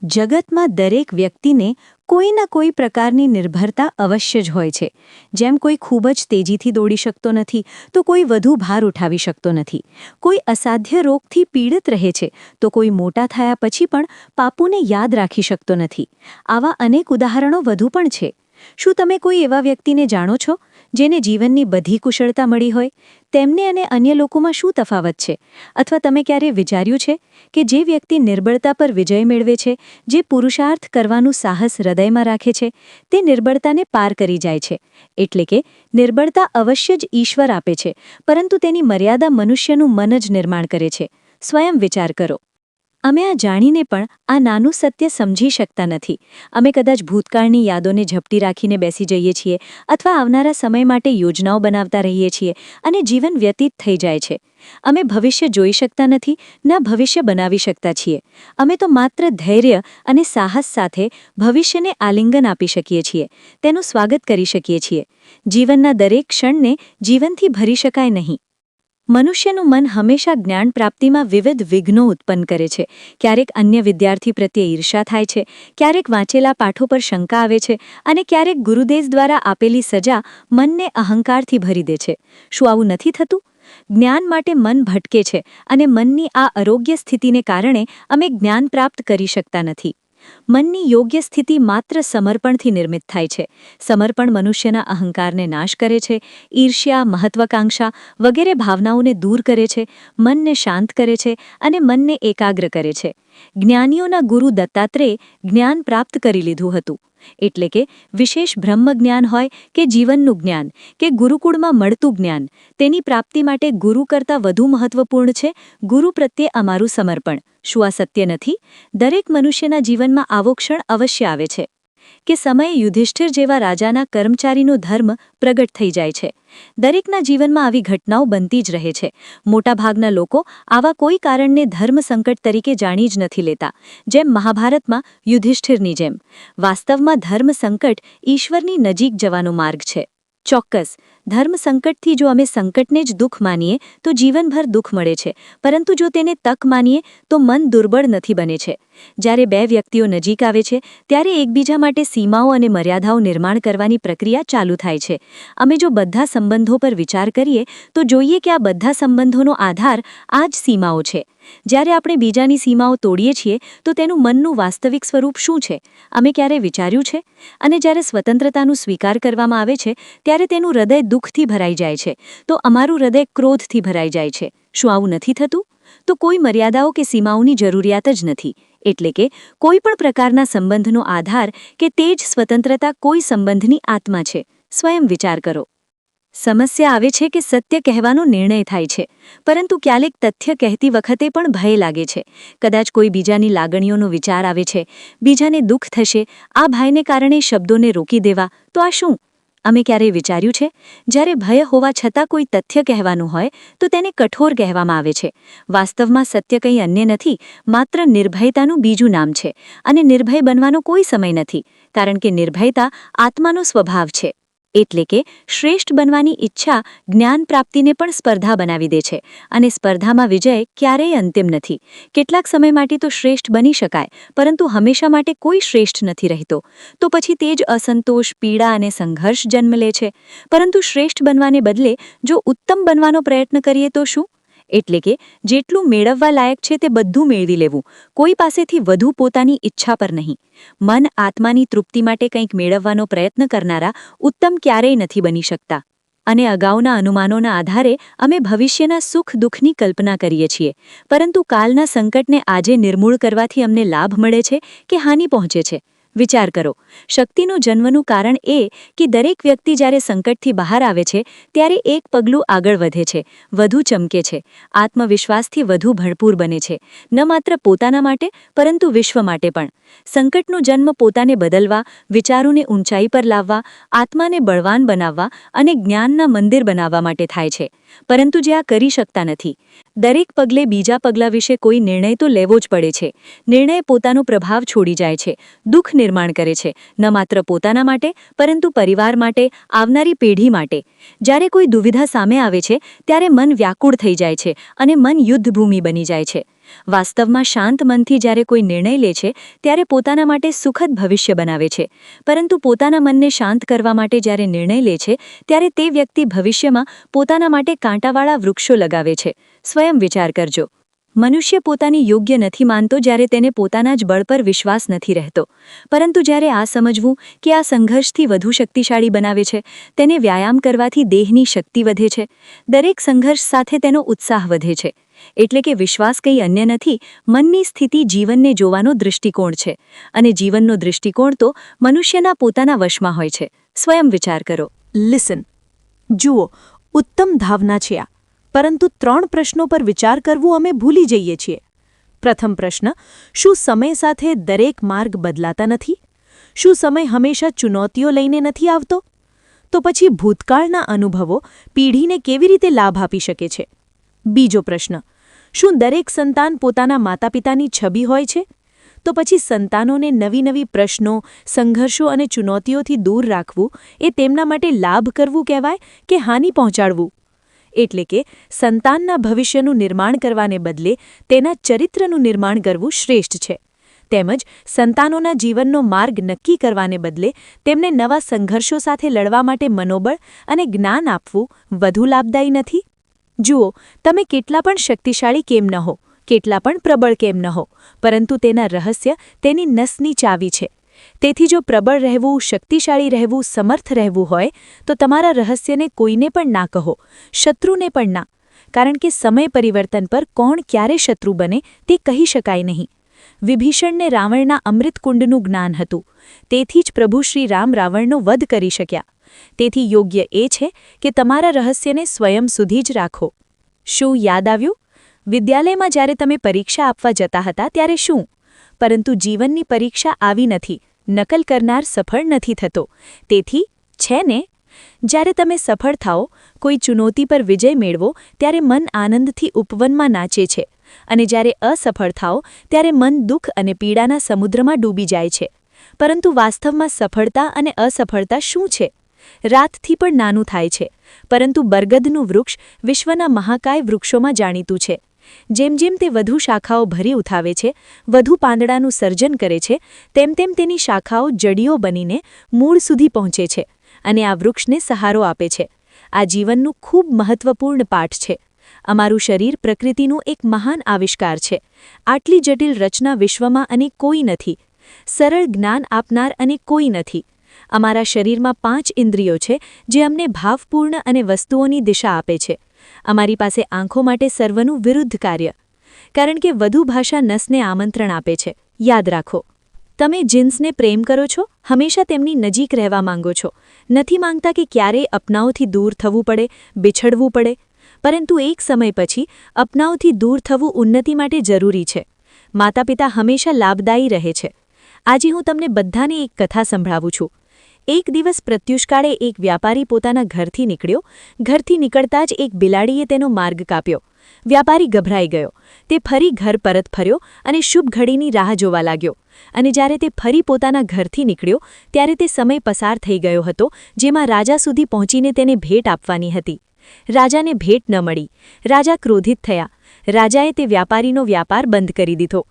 જગતમાં દરેક વ્યક્તિને કોઈના કોઈ પ્રકારની નિર્ભરતા અવશ્ય જ હોય છે. જેમ કોઈ ખૂબ જ તેજીથી દોડી શકતો નથી, તો કોઈ વધુ ભાર ઉઠાવી શકતો નથી. કોઈ અસાધ્ય રોગથી પીડિત રહે છે, તો કોઈ મોટા થયા પછી પણ પાપુને યાદ રાખી શકતો નથી. આવા અનેક ઉદાહરણો વધુ પણ છે. શું તમે કોઈ એવા વ્યક્તિને જાણો છો જેને જીવનની બધી કુશળતા મળી હોય? તેમને અને અન્ય લોકોમાં શું તફાવત છે? અથવા તમે ક્યારે વિચાર્યું છે કે જે વ્યક્તિ નિર્બળતા પર વિજય મેળવે છે, જે પુરુષાર્થ કરવાનું સાહસ હૃદયમાં રાખે છે, તે નિર્બળતાને પાર કરી જાય છે? એટલે કે નિર્બળતા અવશ્ય જ ઈશ્વર આપે છે, પરંતુ તેની મર્યાદા મનુષ્યનું મન જ નિર્માણ કરે છે. સ્વયં વિચાર કરો. અમે આ જાણીને પણ આ નાનું સત્ય સમજી શકતા નથી. અમે કદાચ ભૂતકાળની યાદોને ઝપટી રાખીને બેસી જઈએ છીએ, અથવા આવનારા સમય માટે યોજનાઓ બનાવતા રહીએ છીએ, અને જીવન વ્યતીત થઈ જાય છે. અમે ભવિષ્ય જોઈ શકતા નથી, ન ભવિષ્ય બનાવી શકતા છીએ. અમે તો માત્ર ધૈર્ય અને સાહસ સાથે ભવિષ્યને આલિંગન આપી શકીએ છીએ, તેનું સ્વાગત કરી શકીએ છીએ. જીવનના દરેક ક્ષણને જીવનથી ભરી શકાય નહીં. મનુષ્યનું મન હંમેશા જ્ઞાન પ્રાપ્તિમાં વિવિધ વિઘ્નો ઉત્પન્ન કરે છે. ક્યારેક અન્ય વિદ્યાર્થી પ્રત્યે ઈર્ષા થાય છે, ક્યારેક વાંચેલા પાઠો પર શંકા આવે છે, અને ક્યારેક ગુરુદેવ દ્વારા આપેલી સજા મનને અહંકારથી ભરી દે છે. શું આવું નથી થતું? જ્ઞાન માટે મન ભટકે છે, અને મનની આ અયોગ્ય સ્થિતિને કારણે અમે જ્ઞાન પ્રાપ્ત કરી શકતા નથી. મનની યોગ્ય સ્થિતિ માત્ર સમર્પણથી નિર્મિત થાય છે. સમર્પણ મનુષ્યના અહંકારને નાશ કરે છે, ઈર્ષ્યા, મહત્વાકાંક્ષા વગેરે ભાવનાઓને દૂર કરે છે, મનને શાંત કરે છે અને મનને એકાગ્ર કરે છે. જ્ઞાનીઓના ગુરુ દત્તાત્રેય જ્ઞાન પ્રાપ્ત કરી લીધું હતું. એટલે કે વિશેષ બ્રહ્મ જ્ઞાન હોય કે જીવનનું જ્ઞાન કે ગુરુકુળમાં મળતું જ્ઞાન, તેની પ્રાપ્તિ માટે ગુરુ કરતાં વધુ મહત્વપૂર્ણ છે ગુરુ પ્રત્યે અમારું સમર્પણ. શું આ સત્ય નથી? દરેક મનુષ્યના જીવનમાં આવો ક્ષણ અવશ્ય આવે છે કે સમયે યુધિષ્ઠિર જેવા રાજાના કર્મચારીનો ધર્મ પ્રગટ થઈ જાય છે. દરેકના જીવનમાં આવી ઘટનાઓ બનતી જ રહે છે. મોટાભાગના લોકો આવા કોઈ કારણને ધર્મ સંકટ તરીકે જાણી જ નથી લેતા, જેમ મહાભારતમાં યુધિષ્ઠિરની જેમ. વાસ્તવમાં ધર્મ સંકટ ઈશ્વરની નજીક જવાનો માર્ગ છે. ચોક્કસ, ધર્મ સંકટથી જો અમે સંકટને જ દુઃખ માનીએ તો જીવનભર દુઃખ મળે છે, પરંતુ જો તેને તક માનીએ તો મન દુર્બળ નથી બને છે. જ્યારે બે વ્યક્તિઓ નજીક આવે છે, ત્યારે એકબીજા માટે સીમાઓ અને મર્યાદાઓ નિર્માણ કરવાની પ્રક્રિયા ચાલુ થાય છે. અમે જો બધા સંબંધો પર વિચાર કરીએ તો જોઈએ કે આ બધા સંબંધોનો આધાર આ જ સીમાઓ છે. જ્યારે આપણે બીજાની સીમાઓ તોડીએ છીએ તો તેનું મનનું વાસ્તવિક સ્વરૂપ શું છે? અમે ક્યારે વિચાર્યું છે? અને જ્યારે સ્વતંત્રતાનું સ્વીકાર કરવામાં આવે છે, ત્યારે તેનું હૃદય દુઃખથી ભરાઈ જાય છે, તો અમારું હૃદય ક્રોધથી ભરાઈ જાય છે. શું આવું નથી થતું? તો કોઈ મર્યાદાઓ કે સીમાઓની જરૂરિયાત જ નથી. એટલે કે કોઈ પણ પ્રકારના સંબંધનો આધાર કે તે જ સ્વતંત્રતા કોઈ સંબંધની આત્મા છે. સ્વયં વિચાર કરો. સમસ્યા આવે છે કે સત્ય કહેવાનો નિર્ણય થાય છે, પરંતુ ક્યારેક તથ્ય કહેતી વખતે પણ ભય લાગે છે. કદાચ કોઈ બીજાની લાગણીઓનો વિચાર આવે છે, બીજાને દુઃખ થશે, આ ભયને કારણે શબ્દોને રોકી દેવા. તો આ શું? અમે ક્યારેય વિચાર્યું છે? જ્યારે ભય હોવા છતાં કોઈ તથ્ય કહેવાનું હોય તો તેને કઠોર કહેવામાં આવે છે. વાસ્તવમાં સત્ય કંઈ અન્ય નથી, માત્ર નિર્ભયતાનું બીજું નામ છે. અને નિર્ભય બનવાનો કોઈ સમય નથી, કારણ કે નિર્ભયતા આત્માનો સ્વભાવ છે. એટલે કે શ્રેષ્ઠ બનવાની ઈચ્છા જ્ઞાન પ્રાપ્તિને પણ સ્પર્ધા બનાવી દે છે, અને સ્પર્ધામાં વિજય ક્યારેય અંતિમ નથી. કેટલાક સમય માટે તો શ્રેષ્ઠ બની શકાય, પરંતુ હંમેશા માટે કોઈ શ્રેષ્ઠ નથી રહેતો. તો પછી તે જ અસંતોષ, પીડા અને સંઘર્ષ જન્મ લે છે. પરંતુ શ્રેષ્ઠ બનવાને બદલે જો ઉત્તમ બનવાનો પ્રયત્ન કરીએ તો શું? એટલે કે જેટલું મેળવવા લાયક છે તે બધું મેળવી લેવું, કોઈ પાસેથી વધુ પોતાની ઈચ્છા પર નહીં. મન આત્માની તૃપ્તિ માટે કંઈક મેળવવાનો પ્રયત્ન કરનારા ઉત્તમ ક્યારેય નથી બની શકતા. અને અગાઉના અનુમાનોના આધારે અમે ભવિષ્યના સુખ દુઃખની કલ્પના કરીએ છીએ, પરંતુ કાલના સંકટને આજે નિર્મૂળ કરવાથી અમને લાભ મળે છે કે હાનિ પહોંચે છે? વિચાર કરો. શક્તિનું જન્મનું કારણ એ કે દરેક વ્યક્તિ જ્યારે સંકટથી બહાર આવે છે, ત્યારે એક પગલું આગળ વધે છે, વધુ ચમકે છે, આત્મવિશ્વાસથી વધુ ભરપૂર બને છે, ન માત્ર પોતાના માટે પરંતુ વિશ્વ માટે પણ. સંકટનો જન્મ પોતાને બદલવા, વિચારોને ઊંચાઈ પર લાવવા, આત્માને બળવાન બનાવવા અને જ્ઞાનના મંદિર બનાવવા માટે થાય છે. પરંતુ જે આ કરી શકતા નથી. દરેક પગલે બીજા પગલા વિશે કોઈ નિર્ણય તો લેવો જ પડે છે. નિર્ણય પોતાનો પ્રભાવ છોડી જાય છે, દુઃખ નિર્માણ કરે છે, ન માત્ર પોતાના માટે પરંતુ પરિવાર માટે, આવનારી પેઢી માટે. જ્યારે કોઈ દુવિધા સામે આવે છે, ત્યારે મન વ્યાકુળ થઈ જાય છે અને મન યુદ્ધભૂમિ બની જાય છે. વાસ્તવમાં શાંત મનથી જ્યારે કોઈ નિર્ણય લે છે ત્યારે પોતાના માટે સુખદ ભવિષ્ય બનાવે છે, પરંતુ પોતાના મનને શાંત કરવા માટે જ્યારે નિર્ણય લે છે ત્યારે તે વ્યક્તિ ભવિષ્યમાં પોતાના માટે કાંટાવાળા વૃક્ષો લગાવે છે. સ્વયં વિચાર કરજો. મનુષ્ય પોતાની યોગ્ય નથી માનતો જ્યારે તેને પોતાના જ બળ પર વિશ્વાસ નથી રહેતો, પરંતુ જ્યારે આ સમજવું કે આ સંઘર્ષથી વધુ શક્તિશાળી બનાવે છે, તેને વ્યાયામ કરવાથી દેહની શક્તિ વધે છે, દરેક સંઘર્ષ સાથે તેનો ઉત્સાહ વધે છે. એટલે કે વિશ્વાસ કંઈ અન્ય નથી, મનની સ્થિતિ જીવનને જોવાનો દૃષ્ટિકોણ છે, અને જીવનનો દૃષ્ટિકોણ તો મનુષ્યના પોતાના વશમાં હોય છે. સ્વયં વિચાર કરો. લિસન. જુઓ, ઉત્તમ ધાવના છે આ, પરંતુ 3 પ્રશ્નો પર વિચાર કરવું અમે ભૂલી જઈએ છીએ. પ્રથમ પ્રશ્ન: શું સમય સાથે દરેક માર્ગ બદલાતા નથી? શું સમય હંમેશા ચુનૌતીઓ લઈને નથી આવતો? તો પછી ભૂતકાળના અનુભવો પેઢીને કેવી રીતે લાભ આપી શકે છે? બીજો પ્રશ્ન: શું દરેક સંતાન પોતાના માતાપિતાની છબી હોય છે? તો પછી સંતાનોને નવી નવી પ્રશ્નો, સંઘર્ષો અને ચુનૌતીઓથી દૂર રાખવું એ તેમના માટે લાભ કરવું કહેવાય કે હાનિ પહોંચાડવું? એટલે કે સંતાનના ભવિષ્યનું નિર્માણ કરવાને બદલે તેના ચરિત્રનું નિર્માણ કરવું શ્રેષ્ઠ છે. તેમજ સંતાનોના જીવનનો માર્ગ નક્કી કરવાને બદલે તેમને નવા સંઘર્ષો સાથે લડવા માટે મનોબળ અને જ્ઞાન આપવું વધુ લાભદાયી નથી? જુઓ, તમે કેટલા પણ શક્તિશાળી કેમ ન હો, કેટલા પણ પ્રબળ કેમ ન હો, પરંતુ તેના રહસ્ય તેની નસની ચાવી છે. તેથી જો પ્રબળ રહેવું, શક્તિશાળી રહેવું, સમર્થ રહેવું હોય તો તમારા રહસ્યને કોઈને પણ ના કહો, શત્રુને પણ ના. કારણ કે સમય પરિવર્તન પર કોણ ક્યારે શત્રુ બને તે કહી શકાય નહીં. વિભીષણને રાવણના અમૃતકુંડનું જ્ઞાન હતું, તેથી જ પ્રભુ શ્રી રામ રાવણનો વધ કરી શક્યા. તેથી યોગ્ય એ છે કે તમારા રહસ્યને સ્વયં સુધી જ રાખો. શું યાદ આવ્યું? વિદ્યાલયમાં જ્યારે તમે પરીક્ષા આપવા જતા હતા ત્યારે શું? પરંતુ જીવનની પરીક્ષા આવી નથી. નકલ કરનાર સફળ નથી થતો. તેથી છે ને, જ્યારે તમે સફળ થાઓ, કોઈ ચુનૌતી પર વિજય મેળવો ત્યારે મન આનંદથી ઉપવનમાં નાચે છે, અને જ્યારે અસફળ થાઓ ત્યારે મન દુઃખ અને પીડાના સમુદ્રમાં ડૂબી જાય છે. પરંતુ વાસ્તવમાં સફળતા અને અસફળતા શું છે? રાતથી પણ નાનું થાય છે, પરંતુ બરગદનું વૃક્ષ વિશ્વના મહાકાય વૃક્ષોમાં જાણીતું છે. જેમ જેમ તે વધુ શાખાઓ ભરી ઉઠાવે છે, વધુ પાંદડાનું સર્જન કરે છે, તેમ તેમ તેની શાખાઓ જડીઓ બનીને મૂળ સુધી પહોંચે છે અને આ વૃક્ષને સહારો આપે છે. આ જીવનનું ખૂબ મહત્વપૂર્ણ પાઠ છે. અમારું શરીર પ્રકૃતિનું એક મહાન આવિષ્કાર છે. આટલી જટિલ રચના વિશ્વમાં અને કોઈ નથી. સરળ જ્ઞાન આપનાર અને કોઈ નથી. અમારા શરીરમાં 5 ઇન્દ્રિયો છે જે અમને ભાવપૂર્ણ અને વસ્તુઓની દિશા આપે છે. અમારી પાસે આંખો માટે સર્વનું વિરુદ્ધ કાર્ય, કારણ કે વધુ ભાષા નસને આમંત્રણ આપે છે. યાદ રાખો, તમે જીન્સને પ્રેમ કરો છો, હંમેશા તેમની નજીક રહેવા માંગો છો. નથી માંગતા કે ક્યારેય અપનાઓથી દૂર થવું પડે, બિછડવું પડે. પરંતુ એક સમય પછી અપનાઓથી દૂર થવું ઉન્નતિ માટે જરૂરી છે. માતાપિતા હંમેશા લાભદાયી રહે છે. આજે હું તમને બધાને એક કથા સંભળાવું છું. એક દિવસ પ્રત્યુષકાળે એક વ્યાપારી પોતાના ઘરથી નીકળ્યો. ઘરથી નીકળતા જ એક બિલાડીએ તેનો માર્ગ કાપ્યો. વ્યાપારી ગભરાઈ ગયો. તે ફરી ઘર પરત ફર્યો અને શુભ ઘડીની રાહ જોવા લાગ્યો. અને જ્યારે તે ફરી પોતાના ઘરથી નીકળ્યો ત્યારે તે સમય પસાર થઈ ગયો હતો જેમાં રાજા સુધી પહોંચીને તેને ભેટ આપવાની હતી. રાજાને ભેટ ન મળી. રાજા ક્રોધિત થયા. રાજાએ તે વ્યાપારીનો વ્યાપાર બંધ કરી દીધો.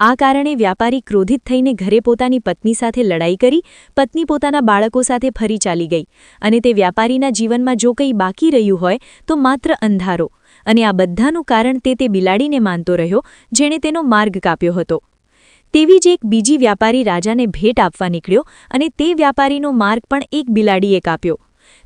આ કારણે વ્યાપારી ક્રોધિત થઈને ઘરે પોતાની પત્ની સાથે લડાઈ કરી. પત્ની પોતાના બાળકો સાથે ફરી ચાલી ગઈ. અને તે વ્યાપારીના જીવનમાં જો કંઈ બાકી રહ્યું હોય તો માત્ર અંધારો. અને આ બધાનું કારણ તે બિલાડીને માનતો રહ્યો જેણે તેનો માર્ગ કાપ્યો હતો. તેવી જ એક બીજી વ્યાપારી રાજાને ભેટ આપવા નીકળ્યો અને તે વ્યાપારીનો માર્ગ પણ એક બિલાડીએ કાપ્યો.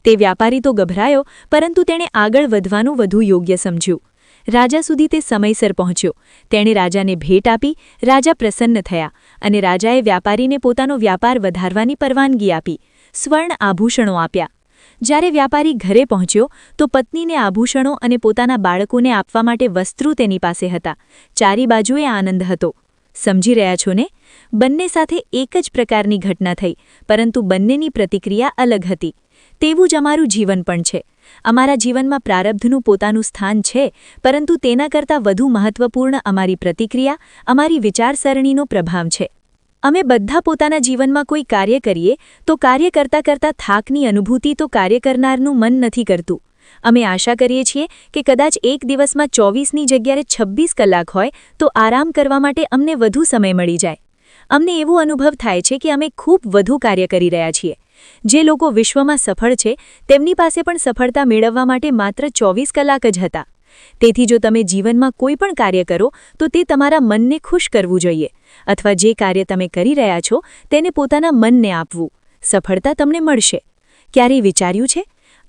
તે વ્યાપારી તો ગભરાયો, પરંતુ તેણે આગળ વધવાનું વધુ યોગ્ય સમજ્યું. રાજા સુધી તે સમયસર પહોંચ્યો. તેણે રાજાને ભેટ આપી. રાજા પ્રસન્ન થયા અને રાજાએ વ્યાપારીને પોતાનો વ્યાપાર વધારવાની પરવાનગી આપી. સ્વર્ણ આભૂષણો આપ્યા. જ્યારે વ્યાપારી ઘરે પહોંચ્યો તો પત્નીને આભૂષણો અને પોતાના બાળકોને આપવા માટે વસ્ત્રો તેની પાસે હતા. ચારે બાજુએ આનંદ હતો. સમજી રહ્યા છો ને? બંને સાથે એક જ પ્રકારની ઘટના થઈ, પરંતુ બંનેની પ્રતિક્રિયા અલગ હતી. તેવું જ અમારું જીવન પણ છે. અમારા જીવનમાં પ્રારબ્ધનું પોતાનું સ્થાન છે, પરંતુ તેના કરતાં વધુ મહત્વપૂર્ણ અમારી પ્રતિક્રિયા, અમારી વિચારસરણીનો પ્રભાવ છે. અમે બધા પોતાના જીવનમાં કોઈ કાર્ય કરીએ તો કાર્ય કરતાં કરતાં થાકની અનુભૂતિ તો કાર્ય કરનારનું મન નથી કરતું. અમે આશા કરીએ છીએ કે કદાચ એક દિવસમાં 24ની જગ્યાએ 26 કલાક હોય તો આરામ કરવા માટે અમને વધુ સમય મળી જાય. અમને એવો અનુભવ થાય છે કે અમે ખૂબ વધુ કાર્ય કરી રહ્યા છીએ. જે લોકો વિશ્વમાં સફળ છે તેમની પાસે પણ સફળતા મેળવવા માટે માત્ર 24 કલાક જ હતા. તેથી જો તમે જીવનમાં કોઈ પણ કાર્ય કરો તો તે તમારા મનને ખુશ કરવું જોઈએ અથવા જે કાર્ય તમે કરી રહ્યા છો તેને પોતાના મનને આપવું. સફળતા તમને મળશે. ક્યારેય વિચાર્યું છે?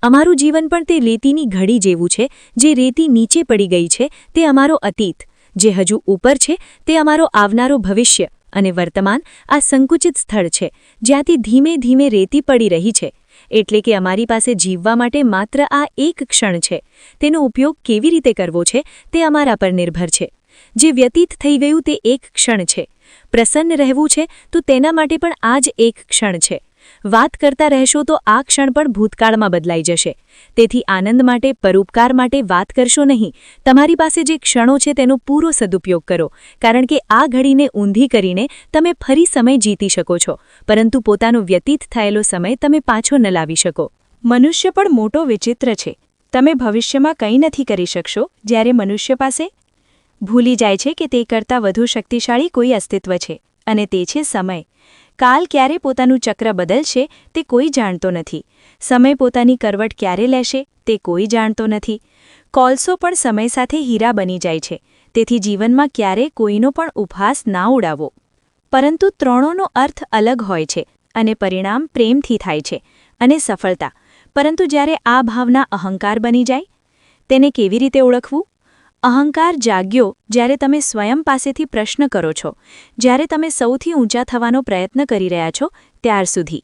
અમારું જીવન પણ તે રેતીની ઘડી જેવું છે જે રેતી નીચે પડી ગઈ છે તે અમારો અતીત, જે હજુ ઉપર છે તે અમારો આવનારો ભવિષ્ય અને વર્તમાન આ સંકુચિત સ્થળ છે જ્યાંથી ધીમે ધીમે રેતી પડી રહી છે. એટલે કે અમારી પાસે જીવવા માટે માત્ર આ એક ક્ષણ છે. તેનો ઉપયોગ કેવી રીતે કરવો છે તે અમારા પર નિર્ભર છે. જે વ્યતીત થઈ ગયું તે એક ક્ષણ છે. પ્રસન્ન રહેવું છે તો તેના માટે પણ આ જ એક ક્ષણ છે. વાત કરતા રહેશો તો આ ક્ષણ પણ ભૂતકાળમાં બદલાઈ જશે. તેથી આનંદ માટે, પરોપકાર માટે વાત કરશો નહીં. તમારી પાસે જે ક્ષણો છે તેનો પૂરો સદુપયોગ કરો, કારણ કે આ ઘડીને ઊંધી કરીને તમે ફરી સમય જીતી શકો છો, પરંતુ પોતાનો વ્યતીત થયેલો સમય તમે પાછો ન લાવી શકો. મનુષ્ય પણ મોટો વિચિત્ર છે. તમે ભવિષ્યમાં કંઈ નથી કરી શકશો, જ્યારે મનુષ્ય પાસે ભૂલી જાય છે કે તે કરતાં વધુ શક્તિશાળી કોઈ અસ્તિત્વ છે, અને તે છે સમય. કાલ ક્યારે પોતાનું ચક્ર બદલશે તે કોઈ જાણતો નથી. સમય પોતાની કરવટ ક્યારે લેશે તે કોઈ જાણતો નથી. કોલસો પણ સમય સાથે હીરા બની જાય છે. તેથી જીવનમાં ક્યારે કોઈનો પણ ઉપહાસ ના ઉડાવો. પરંતુ ત્રણોનો અર્થ અલગ હોય છે અને પરિણામ પ્રેમથી થાય છે અને સફળતા. પરંતુ જ્યારે આ ભાવના અહંકાર બની જાય, તેને કેવી રીતે ઓળખવું? અહંકાર જાગ્યો જ્યારે તમે સ્વયં પાસેથી પ્રશ્ન કરો છો, જ્યારે તમે સૌથી ઊંચા થવાનો પ્રયત્ન કરી રહ્યા છો ત્યાર સુધી.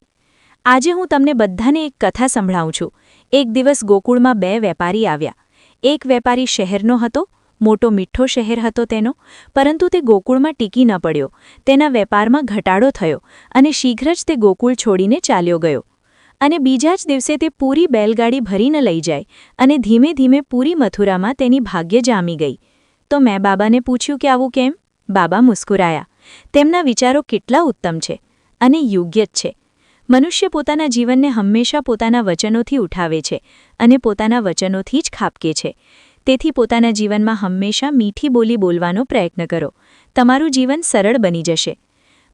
આજે હું તમને બધાને એક કથા સંભળાવું છું. એક દિવસ ગોકુળમાં 2 વેપારી આવ્યા. એક વેપારી શહેરનો હતો, મોટો મીઠો શહેર હતો તેનો, પરંતુ તે ગોકુળમાં ટીકી ન પડ્યો. તેના વેપારમાં ઘટાડો થયો અને શીઘ્ર જ તે ગોકુળ છોડીને ચાલ્યો ગયો. અને બીજા જ દિવસે તે પૂરી બેલગાડી ભરીને લઈ જાય અને ધીમે ધીમે પૂરી મથુરામાં તેની ભાગ્ય જામી ગઈ. તો મેં બાબાને પૂછ્યું કે આવું કેમ? બાબા મુસ્કુરાયા. તેમના વિચારો કેટલા ઉત્તમ છે અને યોગ્ય જ છે. મનુષ્ય પોતાના જીવનને હંમેશા પોતાના વચનોથી ઉઠાવે છે અને પોતાના વચનોથી જ ખાપકે છે. તેથી પોતાના જીવનમાં હંમેશા મીઠી બોલી બોલવાનો પ્રયત્ન કરો. તમારું જીવન સરળ બની જશે.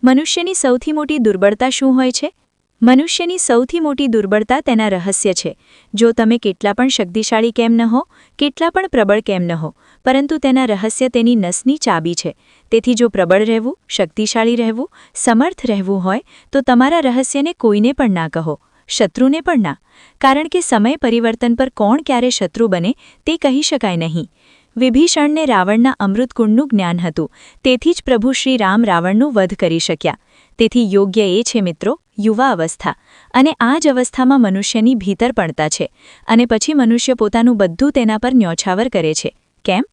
મનુષ્યની સૌથી મોટી દુર્બળતા શું હોય છે? મનુષ્યની સૌથી મોટી દુર્બળતા તેના રહસ્ય છે. જો તમે કેટલા પણ શક્તિશાળી કેમ ન હો, કેટલા પણ પ્રબળ કેમ ન હો, પરંતુ તેના રહસ્ય તેની નસની ચાબી છે. તેથી જો પ્રબળ રહેવું, શક્તિશાળી રહેવું, સમર્થ રહેવું હોય તો તમારા રહસ્યને કોઈને પણ ના કહો, શત્રુને પણ ના. કારણ કે સમય પરિવર્તન પર કોણ ક્યારે શત્રુ બને તે કહી શકાય નહીં. વિભીષણને રાવણના અમૃતકુંડનું જ્ઞાન હતું, તેથી જ પ્રભુ શ્રી રામ રાવણનું વધ કરી શક્યા. તેથી યોગ્ય એ છે મિત્રો, યુવા અવસ્થા. અને આ જ અવસ્થામાં મનુષ્યની ભીતરપણતા છે અને પછી મનુષ્ય પોતાનું બધું તેના પર ન્યોછાવર કરે છે. કેમ?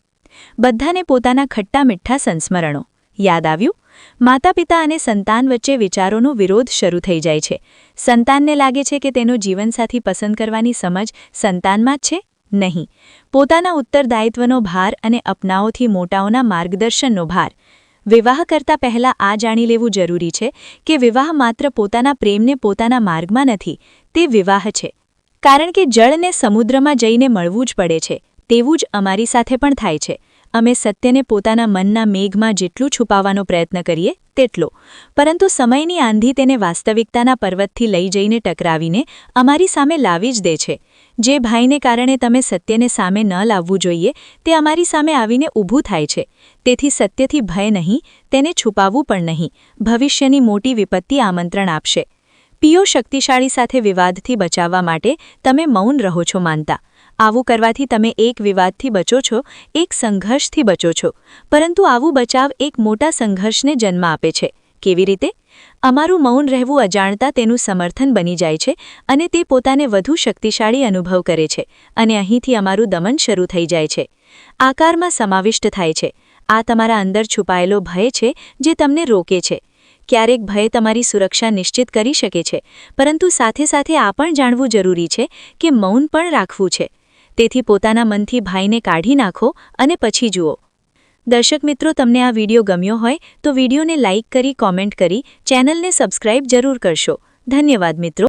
બધાને પોતાના ખટ્ટા મીઠા સંસ્મરણો યાદ આવ્યું? માતા પિતા અને સંતાન વચ્ચે વિચારોનો વિરોધ શરૂ થઈ જાય છે. સંતાનને લાગે છે કે તેનો જીવનસાથી પસંદ કરવાની સમજ સંતાનમાં જ છે? નહીં. પોતાના ઉત્તરદાયિત્વનો ભાર અને અપનાઓથી મોટાઓના માર્ગદર્શનનો ભાર. વિવાહ કરતા પહેલા આ જાણી લેવું જરૂરી છે કે વિવાહ માત્ર પોતાના પ્રેમને પોતાના માર્ગમાં નથી, તે વિવાહ છે. કારણ કે જળને સમુદ્રમાં જઈને મળવું જ પડે છે, તેવું જ અમારી સાથે પણ થાય છે. અમે સત્યને પોતાના મનના મેઘમાં જેટલું છુપાવવાનો પ્રયત્ન કરીએ તેટલો, પરંતુ સમયની આંધી તેને વાસ્તવિકતાના પર્વતથી લઈ જઈને ટકરાવીને અમારી સામે લાવી જ દે છે. જે ભાઈને કારણે તમે સત્યને સામે ન લાવવું જોઈએ તે અમારી સામે આવીને ઊભું થાય છે. તેથી સત્યથી ભય નહીં, તેને છુપાવવું પણ નહીં. ભવિષ્યની મોટી વિપત્તિ આમંત્રણ આપશે. પીઓ શક્તિશાળી સાથે વિવાદથી બચાવવા માટે તમે મૌન રહો છો માનતા. આવું કરવાથી તમે એક વિવાદથી બચો છો, એક સંઘર્ષથી બચો છો, પરંતુ આવું બચાવ એક મોટા સંઘર્ષને જન્મ આપે છે. કેવી રીતે? અમારું મૌન રહેવું અજાણતા તેનું સમર્થન બની જાય છે અને તે પોતાને વધુ શક્તિશાળી અનુભવ કરે છે અને અહીંથી અમારું દમન શરૂ થઈ જાય છે. આકારમાં સમાવિષ્ટ થાય છે. આ તમારા અંદર છુપાયેલો ભય છે જે તમને રોકે છે. ક્યારેક ભય તમારી સુરક્ષા નિશ્ચિત કરી શકે છે, પરંતુ સાથે સાથે આ પણ જાણવું જરૂરી છે કે મૌન પણ રાખવું છે. તેથી પોતાના મનથી ભયને કાઢી નાખો અને પછી જુઓ. દર્શક મિત્રો, તમને આ વિડિયો ગમ્યો હોય તો વિડિયોને લાઇક કરી, કોમેન્ટ કરી, ચેનલને સબસ્ક્રાઇબ જરૂર કરશો. ધન્યવાદ મિત્રો.